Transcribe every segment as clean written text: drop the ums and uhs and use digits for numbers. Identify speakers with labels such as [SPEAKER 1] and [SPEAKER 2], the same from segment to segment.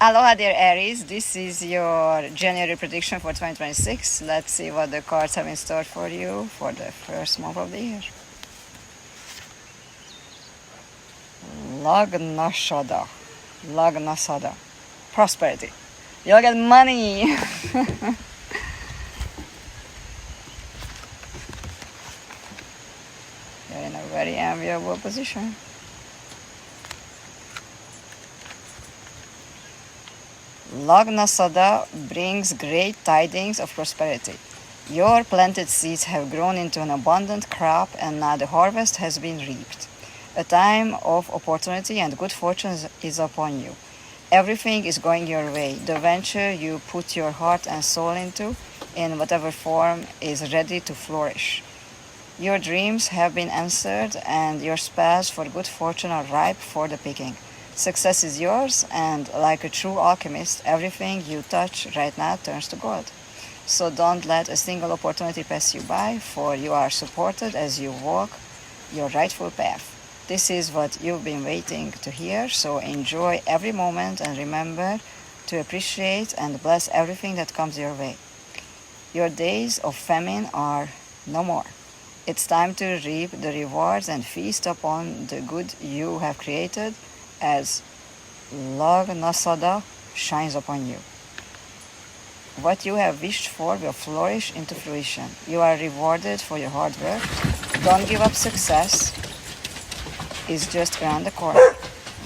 [SPEAKER 1] Aloha dear Aries, this is your January prediction for 2026. Let's see what the cards have in store for you for the first month of the year. Lagnasada. Lagnasada. Prosperity. You'll get money. You're in a very enviable position. Lagnasada brings great tidings of prosperity. Your planted seeds have grown into an abundant crop, and now the harvest has been reaped. A time of opportunity and good fortune is upon you. Everything is going your way. The venture you put your heart and soul into, in whatever form, is ready to flourish. Your dreams have been answered, and your spells for good fortune are ripe for the picking. Success is yours, and like a true alchemist, everything you touch right now turns to gold. So don't let a single opportunity pass you by, for you are supported as you walk your rightful path. This is what you've been waiting to hear, so enjoy every moment and remember to appreciate and bless everything that comes your way. Your days of famine are no more. It's time to reap the rewards and feast upon the good you have created as Lagnasada shines upon you. What you have wished for will flourish into fruition. You are rewarded for your hard work. Don't give up. Success is just around the corner.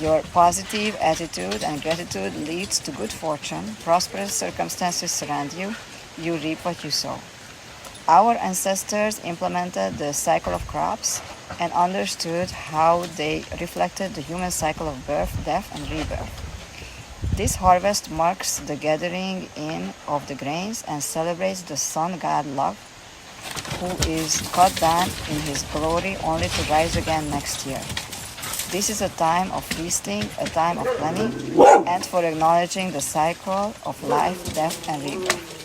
[SPEAKER 1] Your positive attitude and gratitude leads to good fortune. Prosperous circumstances surround you. You reap what you sow. Our ancestors implemented the cycle of crops and understood how they reflected the human cycle of birth, death, and rebirth. This harvest marks the gathering in of the grains and celebrates the sun god Love, who is cut down in his glory only to rise again next year. This is a time of feasting, a time of planning, and for acknowledging the cycle of life, death, and rebirth.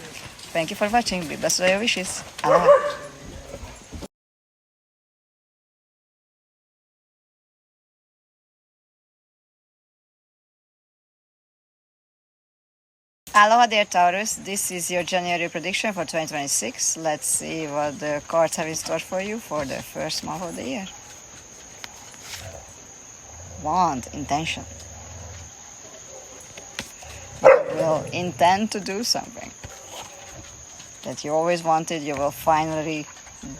[SPEAKER 1] Thank you for watching. Be blessed with your wishes. Aloha. Aloha dear Taurus, this is your January prediction for 2026. Let's see what the cards have in store for you for the first month of the year. Wand, intention. You will intend to do something that you always wanted. You will finally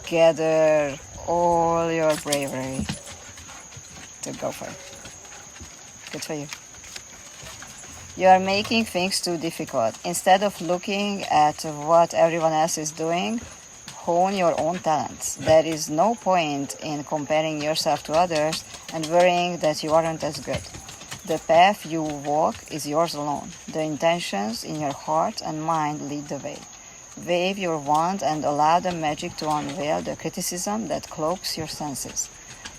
[SPEAKER 1] gather all your bravery to go for it. Good for you. You are making things too difficult. Instead of looking at what everyone else is doing, hone your own talents. There is no point in comparing yourself to others and worrying that you aren't as good. The path you walk is yours alone. The intentions in your heart and mind lead the way. Wave your wand and allow the magic to unveil the criticism that cloaks your senses.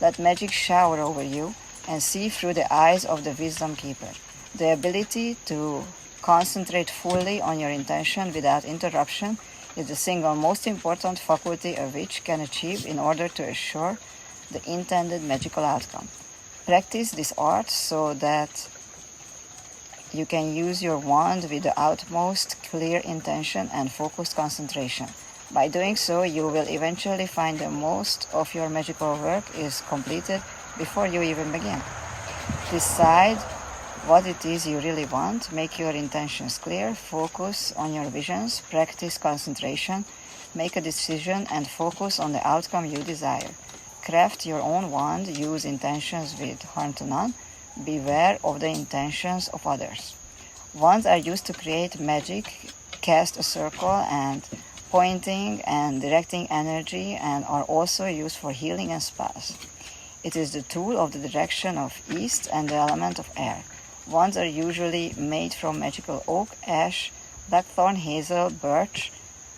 [SPEAKER 1] Let magic shower over you and see through the eyes of the wisdom keeper. The ability to concentrate fully on your intention without interruption is the single most important faculty a witch can achieve in order to assure the intended magical outcome. Practice this art so that you can use your wand with the utmost clear intention and focused concentration. By doing so, you will eventually find that most of your magical work is completed before you even begin. Decide what it is you really want, make your intentions clear, focus on your visions, practice concentration, make a decision and focus on the outcome you desire. Craft your own wand, use intentions with harm to none, beware of the intentions of others. Wands are used to create magic, cast a circle and pointing and directing energy, and are also used for healing and spells. It is the tool of the direction of east and the element of air. Wands are usually made from magical oak, ash, blackthorn, hazel, birch,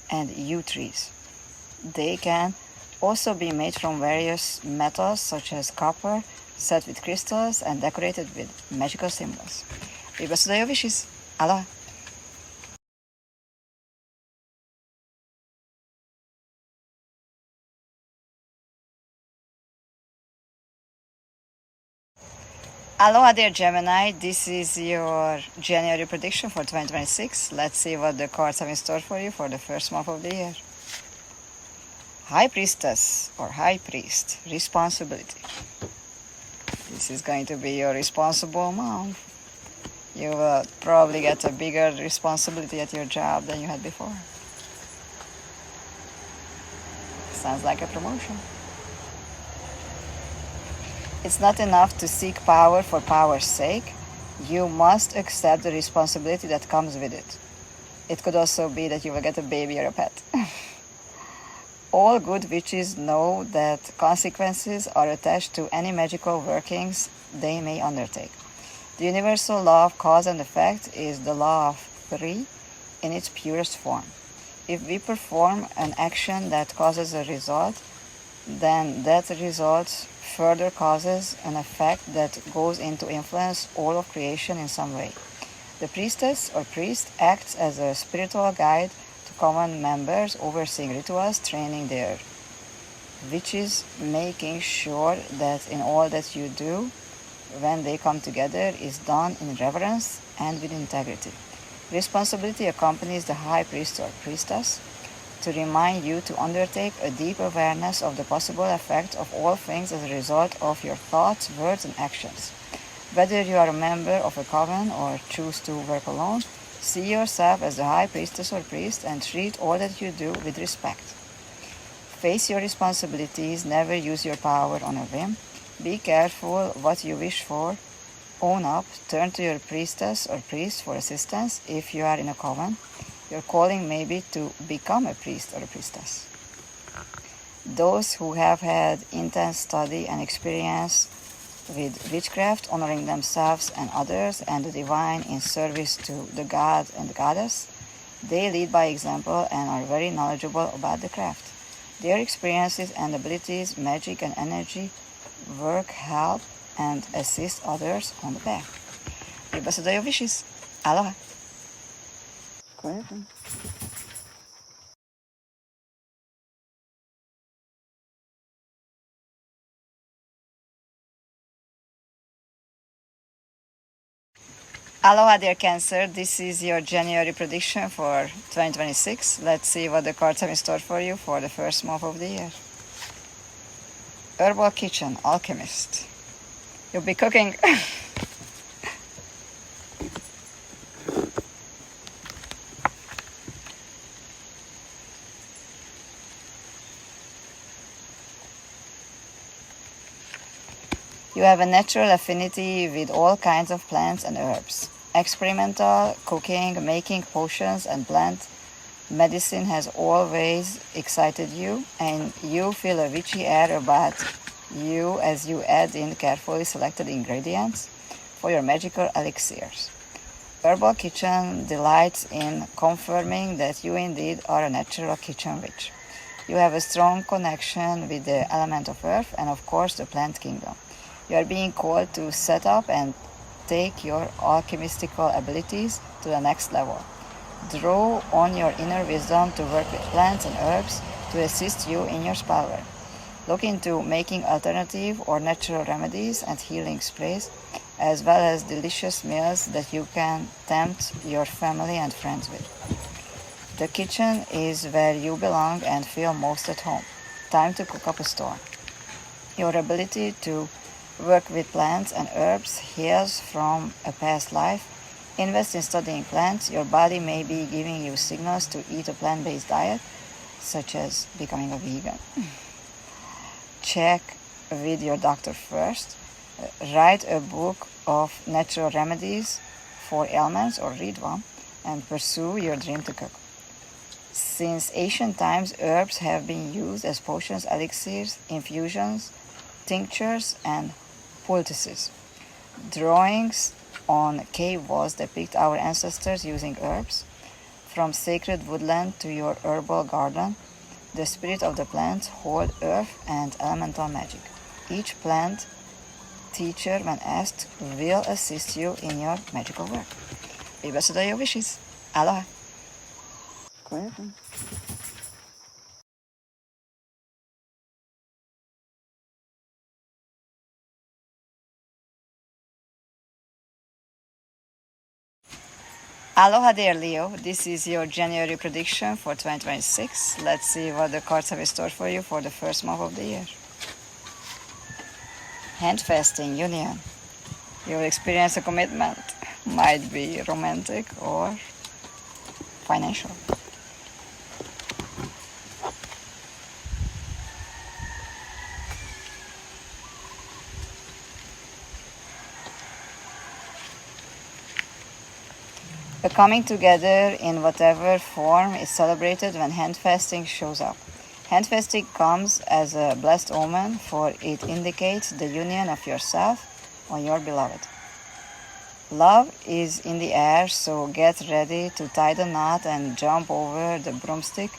[SPEAKER 1] and yew trees. They can also be made from various metals such as copper, set with crystals, and decorated with magical symbols. Be blessed with your wishes. Aloha. Aloha dear Gemini, this is your January prediction for 2026. Let's see what the cards have in store for you for the first month of the year. High Priestess or High Priest, responsibility. This is going to be your responsible month. You will probably get a bigger responsibility at your job than you had before. Sounds like a promotion. It's not enough to seek power for power's sake. You must accept the responsibility that comes with it. It could also be that you will get a baby or a pet. All good witches know that consequences are attached to any magical workings they may undertake. The universal law of cause and effect is the law of three in its purest form. If we perform an action that causes a result, then that result further causes an effect that goes into influence all of creation in some way. The priestess or priest acts as a spiritual guide to common members, overseeing rituals, training their witches, making sure that in all that you do, when they come together, is done in reverence and with integrity. Responsibility accompanies the high priest or priestess to remind you to undertake a deep awareness of the possible effect of all things as a result of your thoughts, words, and actions. Whether you are a member of a coven or choose to work alone, see yourself as the high priestess or priest and treat all that you do with respect. Face your responsibilities, never use your power on a whim. Be careful what you wish for. Own up, turn to your priestess or priest for assistance if you are in a coven. Your calling may be to become a priest or a priestess. Those who have had intense study and experience with witchcraft, honoring themselves and others and the divine in service to the god and the goddess, they lead by example and are very knowledgeable about the craft. Their experiences and abilities, magic and energy, work, help, and assist others on the path. Give us your wishes. Aloha. Aloha dear Cancer, this is your January prediction for 2026. Let's see what the cards have in store for you for the first month of the year. Herbal Kitchen, Alchemist. You'll be cooking. You have a natural affinity with all kinds of plants and herbs. Experimental cooking, making potions and plant medicine has always excited you, and you feel a witchy air about you as you add in carefully selected ingredients for your magical elixirs. Herbal Kitchen delights in confirming that you indeed are a natural kitchen witch. You have a strong connection with the element of earth and of course the plant kingdom. You are being called to set up and take your alchemistical abilities to the next level. Draw on your inner wisdom to work with plants and herbs to assist you in your spell work. Look into making alternative or natural remedies and healing sprays, as well as delicious meals that you can tempt your family and friends with. The kitchen is where you belong and feel most at home. Time to cook up a storm. Your ability to work with plants and herbs heals from a past life. Invest in studying plants. Your body may be giving you signals to eat a plant-based diet, such as becoming a vegan. Check with your doctor first. Write a book of natural remedies for ailments or read one and pursue your dream to cook. Since ancient times, herbs have been used as potions, elixirs, infusions, tinctures, and poultices. Drawings on cave walls depict our ancestors using herbs. From sacred woodland to your herbal garden, the spirit of the plant hold earth and elemental magic. Each plant teacher, when asked, will assist you in your magical work. Be blessed are your wishes. Aloha. Aloha dear Leo, this is your January prediction for 2026. Let's see what the cards have in store for you for the first month of the year. Handfasting, union. You will experience a commitment. Might be romantic or financial. A coming together in whatever form is celebrated when handfasting shows up. Handfasting comes as a blessed omen, for it indicates the union of yourself and your beloved. Love is in the air, so get ready to tie the knot and jump over the broomstick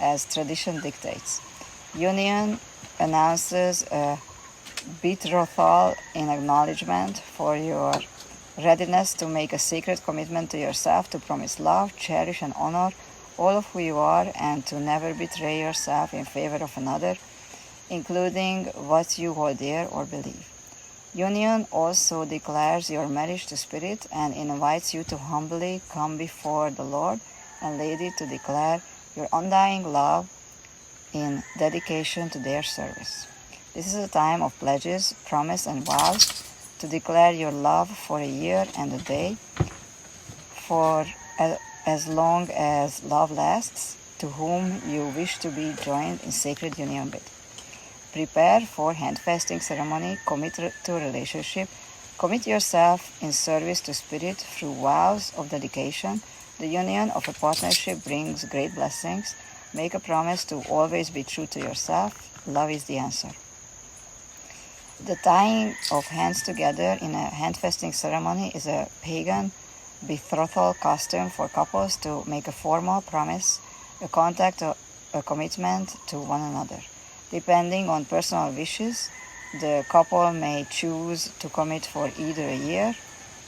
[SPEAKER 1] as tradition dictates. Union announces a betrothal in acknowledgement for your readiness to make a sacred commitment to yourself, to promise love, cherish and honor all of who you are, and to never betray yourself in favor of another, including what you hold dear or believe. Union also declares your marriage to Spirit and invites you to humbly come before the Lord and Lady to declare your undying love in dedication to their service. This is a time of pledges, promise and vows to declare your love for a year and a day, for as long as love lasts, to whom you wish to be joined in sacred union with. Prepare for handfasting ceremony, commit to a relationship, commit yourself in service to Spirit through vows of dedication. The union of a partnership brings great blessings. Make a promise to always be true to yourself. Love is the answer. The tying of hands together in a handfasting ceremony is a pagan betrothal custom for couples to make a formal promise, a contract, or a commitment to one another. Depending on personal wishes, the couple may choose to commit for either a year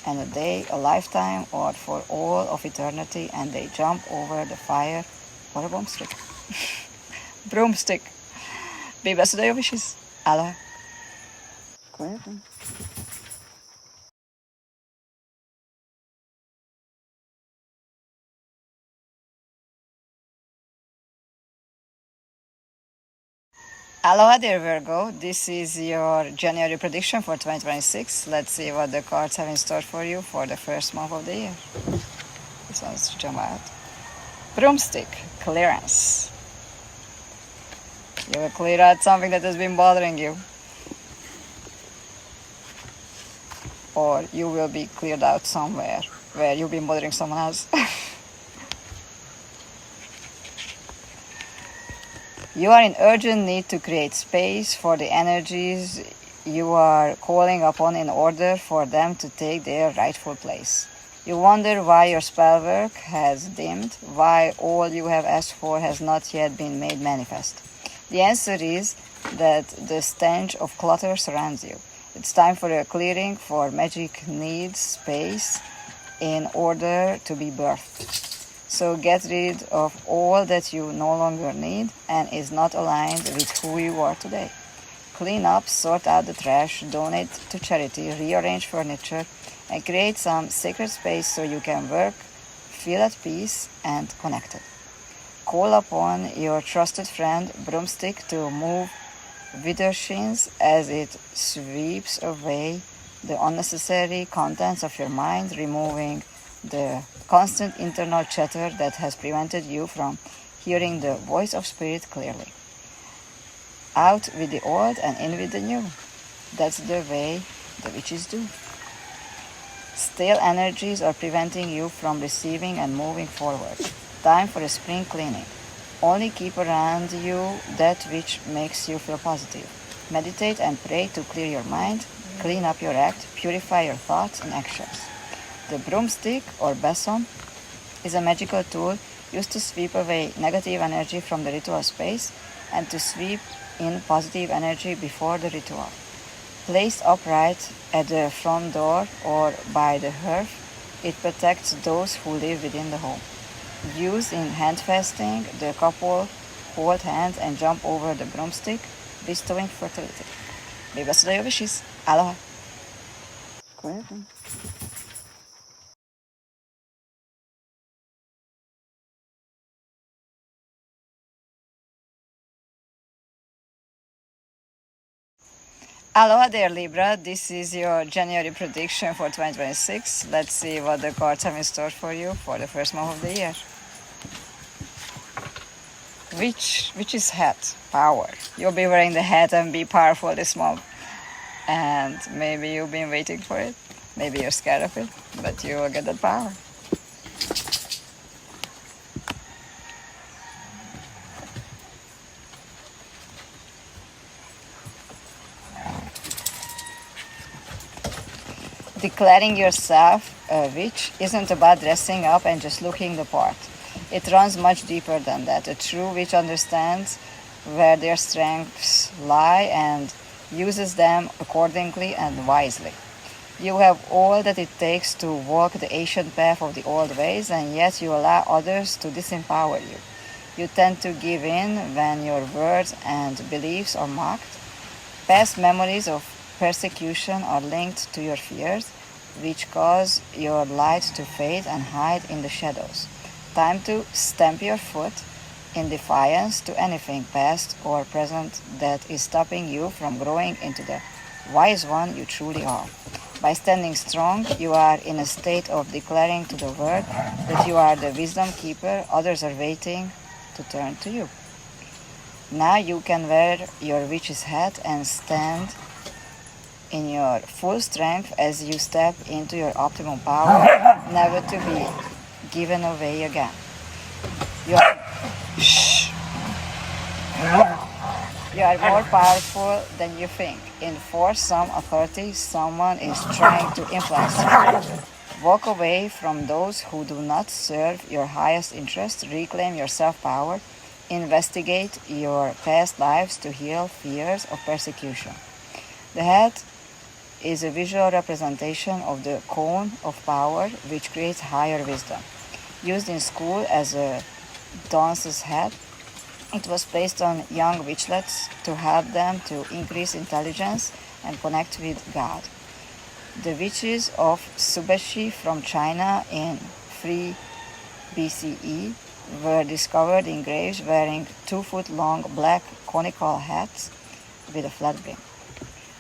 [SPEAKER 1] and a day, a lifetime, or for all of eternity, and they jump over the fire or a broomstick. Broomstick. Be blessed with your wishes. Aloha. Aloha dear Virgo, this is your January prediction for 2026. Let's see what the cards have in store for you for the first month of the year. So let's jump out. Broomstick, clearance. You will clear out something that has been bothering you. Or you will be cleared out somewhere where you've been bothering someone else. You are in urgent need to create space for the energies you are calling upon in order for them to take their rightful place. You wonder why your spell work has dimmed, why all you have asked for has not yet been made manifest. The answer is that the stench of clutter surrounds you. It's time for a clearing, for magic needs space in order to be birthed. So get rid of all that you no longer need and is not aligned with who you are today. Clean up, sort out the trash, donate to charity, rearrange furniture, and create some sacred space so you can work, feel at peace, and connected. Call upon your trusted friend Broomstick to move widdershins as it sweeps away the unnecessary contents of your mind, removing the constant internal chatter that has prevented you from hearing the voice of Spirit clearly. Out with the old and in with the new. That's the way the witches do. Stale energies are preventing you from receiving and moving forward. Time for a spring cleaning. Only keep around you that which makes you feel positive. Meditate and pray to clear your mind, clean up your act, purify your thoughts and actions. The broomstick or besom is a magical tool used to sweep away negative energy from the ritual space and to sweep in positive energy before the ritual. Placed upright at the front door or by the hearth, it protects those who live within the home. Used in handfasting, the couple hold hands and jump over the broomstick, bestowing fertility. Be blessed with your wishes. Aloha. Aloha there Libra, this is your January prediction for 2026. Let's see what the cards have in store for you for the first month of the year. Which is hat, power. You'll be wearing the hat and be powerful this month. And maybe you've been waiting for it. Maybe you're scared of it, but you will get that power. Declaring yourself a witch isn't about dressing up and just looking the part. It runs much deeper than that. A true witch understands where their strengths lie and uses them accordingly and wisely. You have all that it takes to walk the ancient path of the old ways, and yet you allow others to disempower you. You tend to give in when your words and beliefs are mocked. Past memories of persecution are linked to your fears, which cause your light to fade and hide in the shadows. Time to stamp your foot in defiance to anything past or present that is stopping you from growing into the wise one you truly are. By standing strong, you are in a state of declaring to the world that you are the wisdom keeper. Others are waiting to turn to you. Now you can wear your witch's hat and stand in your full strength as you step into your optimal power, never to be given away again. You are more powerful than you think. Enforce some authority. Someone is trying to influence you. Walk away from those who do not serve your highest interest. Reclaim your self-power. Investigate your past lives to heal fears of persecution. The hat is a visual representation of the cone of power, which creates higher wisdom. Used in school as a dancer's hat, it was placed on young witchlets to help them to increase intelligence and connect with God. The witches of Subashi from China in 3 BCE were discovered in graves wearing 2-foot-long black conical hats with a flat brim.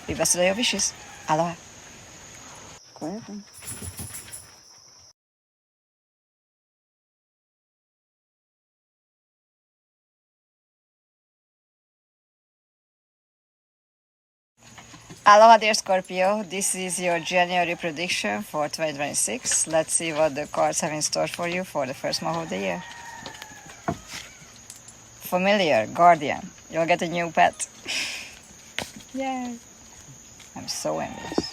[SPEAKER 1] Be blessed with your wishes. Aloha. Aloha dear Scorpio, this is your January prediction for 2026. Let's see what the cards have in store for you for the first month of the year. Familiar, guardian, you'll get a new pet. Yay! I'm so envious.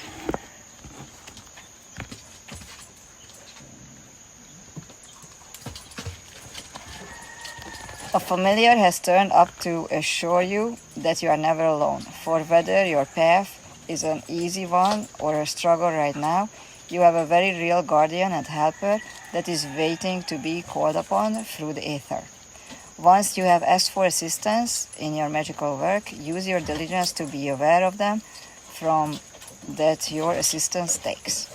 [SPEAKER 1] A familiar has turned up to assure you that you are never alone. For whether your path is an easy one or a struggle right now, you have a very real guardian and helper that is waiting to be called upon through the ether. Once you have asked for assistance in your magical work, use your diligence to be aware of them from that your assistance takes.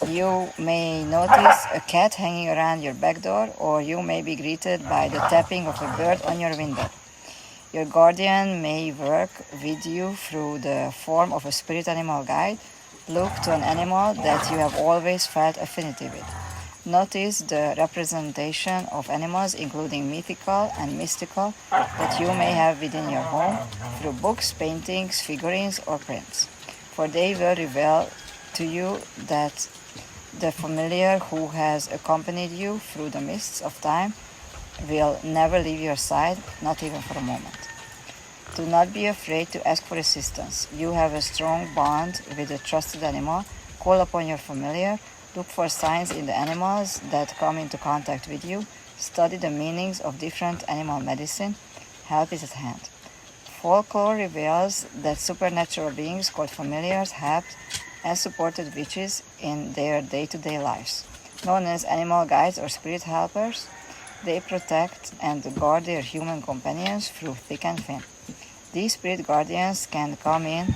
[SPEAKER 1] You may notice a cat hanging around your back door, or you may be greeted by the tapping of a bird on your window. Your guardian may work with you through the form of a spirit animal guide. Look to an animal that you have always felt affinity with. Notice the representation of animals, including mythical and mystical, that you may have within your home through books, paintings, figurines, or prints. For they will reveal to you that the familiar who has accompanied you through the mists of time will never leave your side, not even for a moment. Do not be afraid to ask for assistance. You have a strong bond with a trusted animal. Call upon your familiar. Look for signs in the animals that come into contact with you. Study the meanings of different animal medicine. Help is at hand. Folklore reveals that supernatural beings called familiars helped and supported witches in their day-to-day lives. Known as animal guides or spirit helpers, they protect and guard their human companions through thick and thin. These spirit guardians can come in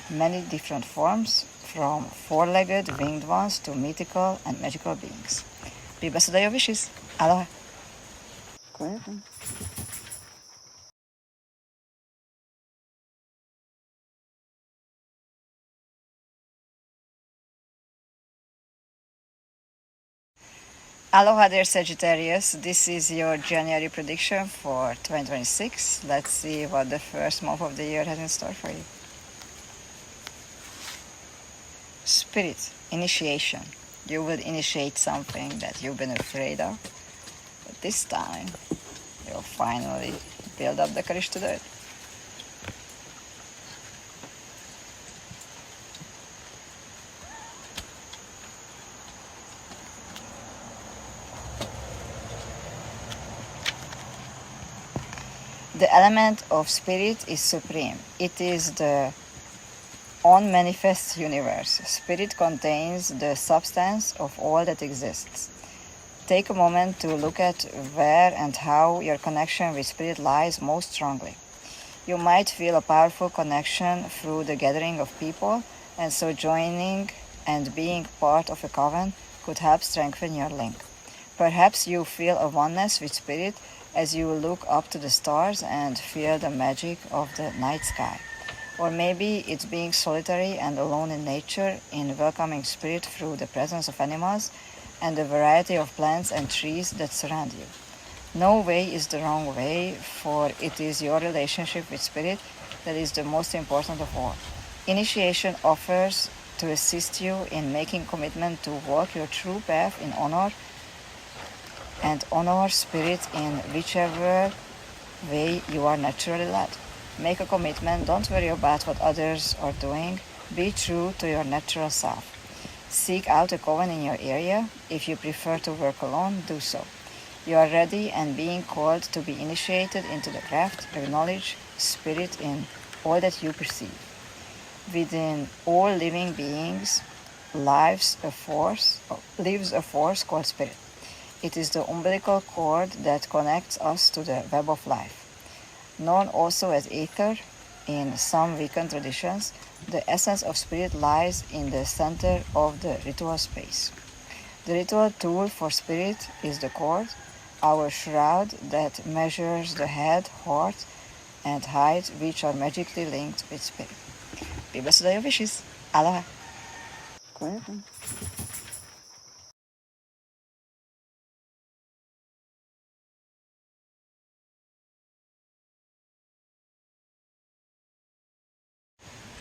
[SPEAKER 1] many different forms, from four-legged winged ones to mythical and magical beings. Be blessed with your wishes. Aloha. Aloha dear Sagittarius, this is your January prediction for 2026. Let's see what the first month of the year has in store for you. Spirit, initiation. You will initiate something that you've been afraid of, but this time you'll finally build up the courage to do it. The element of spirit is supreme. It is the unmanifest universe. Spirit contains the substance of all that exists. Take a moment to look at where and how your connection with spirit lies most strongly. You might feel a powerful connection through the gathering of people, and so joining and being part of a coven could help strengthen your link. Perhaps you feel a oneness with spirit as you look up to the stars and feel the magic of the night sky. Or maybe it's being solitary and alone in nature, in welcoming spirit through the presence of animals and the variety of plants and trees that surround you. No way is the wrong way, for it is your relationship with spirit that is the most important of all. Initiation offers to assist you in making commitment to walk your true path in honor and honor spirit in whichever way you are naturally led. Make a commitment, don't worry about what others are doing, be true to your natural self. Seek out a coven in your area. If you prefer to work alone, do so. You are ready and being called to be initiated into the craft. Acknowledge spirit in all that you perceive. Within all living beings lives a force called spirit. It is the umbilical cord that connects us to the web of life. Known also as ether in some Wiccan traditions, the essence of spirit lies in the center of the ritual space. The ritual tool for spirit is the cord, our shroud that measures the head, heart, and height, which are magically linked with spirit. Be blessed with your wishes. Aloha.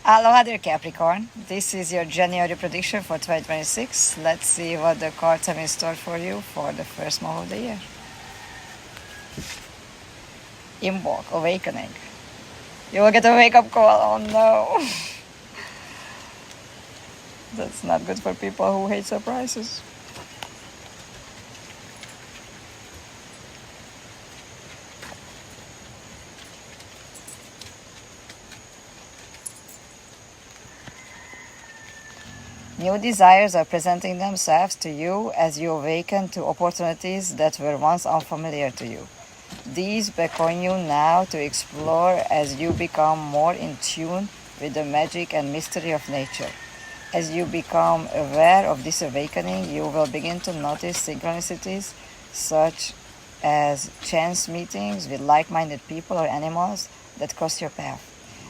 [SPEAKER 1] Aloha dear Capricorn, this is your January prediction for 2026. Let's see what the cards have in store for you for the first month of the year. Invoke, awakening. You will get a wake-up call, oh no. That's not good for people who hate surprises. New desires are presenting themselves to you as you awaken to opportunities that were once unfamiliar to you. These beckon you now to explore as you become more in tune with the magic and mystery of nature. As you become aware of this awakening, you will begin to notice synchronicities such as chance meetings with like-minded people or animals that cross your path.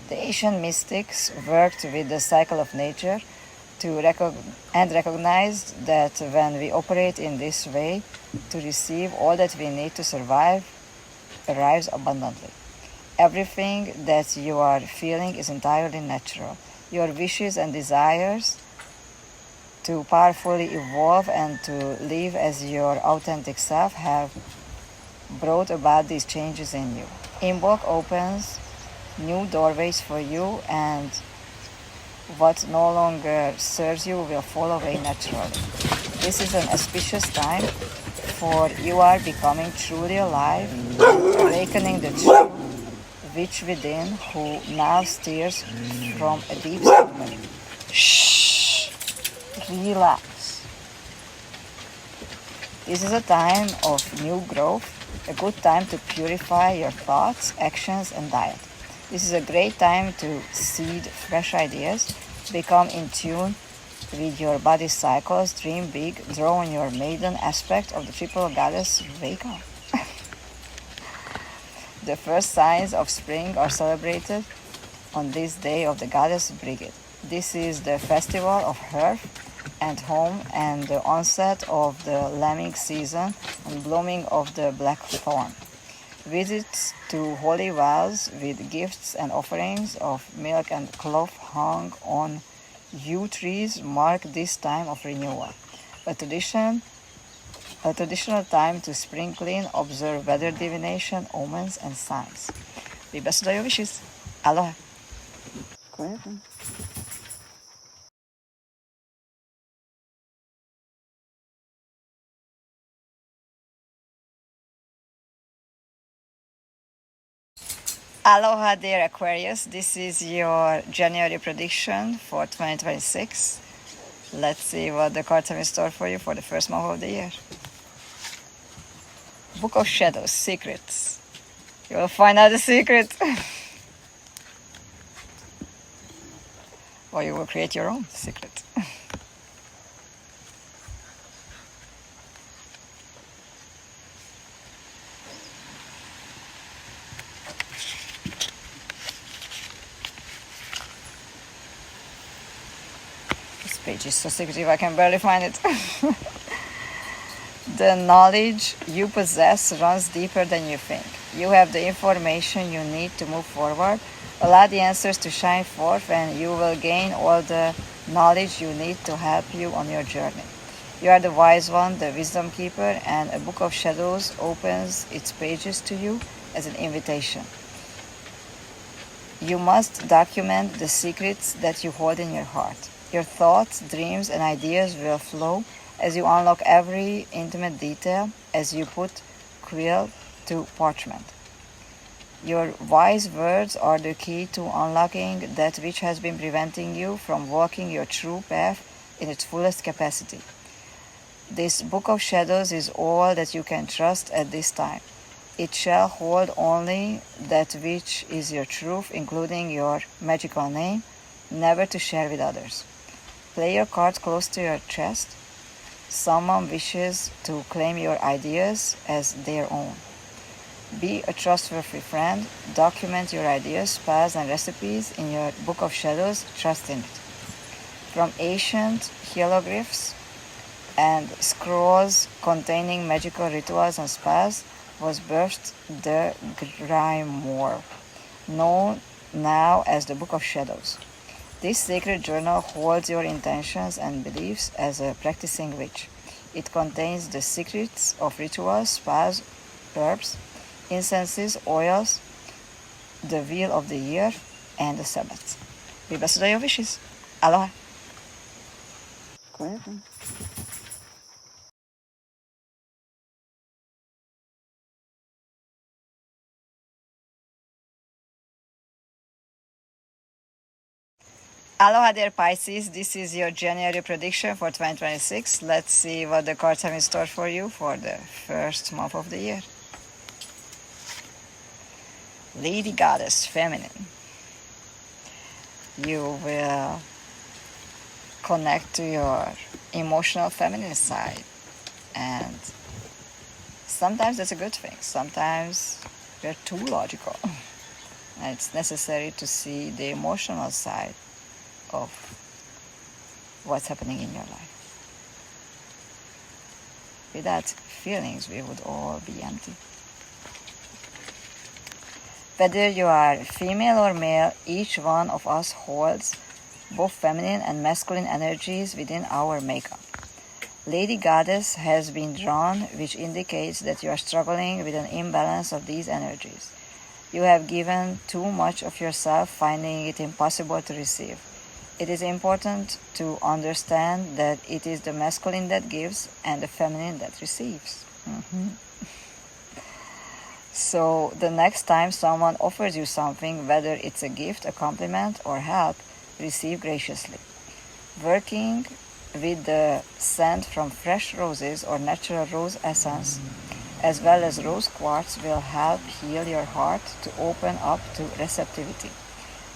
[SPEAKER 1] The ancient mystics worked with the cycle of nature and recognized that when we operate in this way, to receive all that we need to survive arrives abundantly. Everything that you are feeling is entirely natural. Your wishes and desires to powerfully evolve and to live as your authentic self have brought about these changes in you. Invoke opens new doorways for you, and what no longer serves you will fall away naturally. This is an auspicious time, for you are becoming truly alive, awakening the true witch within, who now steers from a deep slumber. Shh! Relax. This is a time of new growth, a good time to purify your thoughts, actions, and diet. This is a great time to seed fresh ideas, become in tune with your body's cycles, dream big, draw on your maiden aspect of the triple goddess Virgo. The first signs of spring are celebrated on this day of the goddess Brigid. This is the festival of hearth, and home, and the onset of the lambing season and blooming of the blackthorn. Visits to holy wells with gifts and offerings of milk and cloth hung on yew trees mark this time of renewal. A traditional time to spring clean, observe weather divination, omens, and signs. Be best of your wishes. Aloha. Aloha, dear Aquarius. This is your January prediction for 2026. Let's see what the cards have in store for you for the first month of the year. Book of Shadows, Secrets. You will find out the secret. Or you will create your own secret. This page is so secretive I can barely find it. The knowledge you possess runs deeper than you think. You have the information you need to move forward. Allow the answers to shine forth, and you will gain all the knowledge you need to help you on your journey. You are the wise one, the wisdom keeper, and a book of shadows opens its pages to you as an invitation. You must document the secrets that you hold in your heart. Your thoughts, dreams, and ideas will flow as you unlock every intimate detail, as you put quill to parchment. Your wise words are the key to unlocking that which has been preventing you from walking your true path in its fullest capacity. This book of shadows is all that you can trust at this time. It shall hold only that which is your truth, including your magical name, never to share with others. Play your cards close to your chest. Someone wishes to claim your ideas as their own. Be a trustworthy friend. Document your ideas, spells, and recipes in your book of shadows. Trust in it. From ancient hieroglyphs and scrolls containing magical rituals and spells was birthed the grimoire, known now as the Book of Shadows. This sacred journal holds your intentions and beliefs as a practicing witch. It contains the secrets of rituals, spells, herbs, incenses, oils, the wheel of the year, and the Sabbaths. Be blessed with your wishes. Aloha. Aloha, dear Pisces. This is your January prediction for 2026. Let's see what the cards have in store for you for the first month of the year. Lady Goddess, Feminine. You will connect to your emotional feminine side, and sometimes that's a good thing. Sometimes we're too logical, and it's necessary to see the emotional side of what's happening in your life. Without feelings, we would all be empty. Whether you are female or male, each one of us holds both feminine and masculine energies within our makeup. Lady Goddess has been drawn, which indicates that you are struggling with an imbalance of these energies. You have given too much of yourself, finding it impossible to receive. It is important to understand that it is the masculine that gives and the feminine that receives. So the next time someone offers you something, whether it's a gift, a compliment, or help, receive graciously. Working with the scent from fresh roses or natural rose essence, as well as rose quartz, will help heal your heart to open up to receptivity.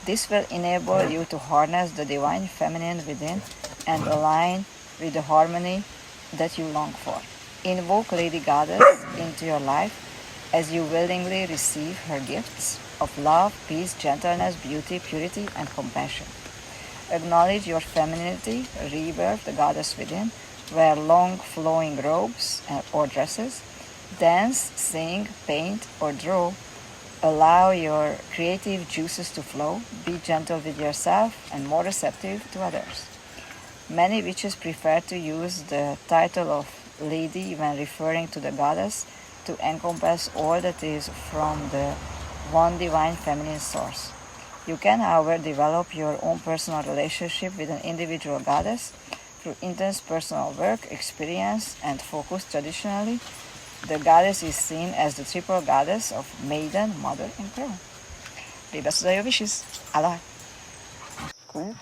[SPEAKER 1] This will enable you to harness the divine feminine within and align with the harmony that you long for. Invoke Lady Goddess into your life as you willingly receive her gifts of love, peace, gentleness, beauty, purity, and compassion. Acknowledge your femininity, rebirth the goddess within. Wear long flowing robes or dresses. Dance, sing, paint, or draw. Allow your creative juices to flow. Be gentle with yourself and more receptive to others. Many witches prefer to use the title of lady when referring to the goddess to encompass all that is from the one divine feminine source. You can, however, develop your own personal relationship with an individual goddess through intense personal work, experience, and focus. Traditionally, the goddess is seen as the triple goddess of Maiden, Mother, and Pearl. Libra, your wishes. Aloha. Cool.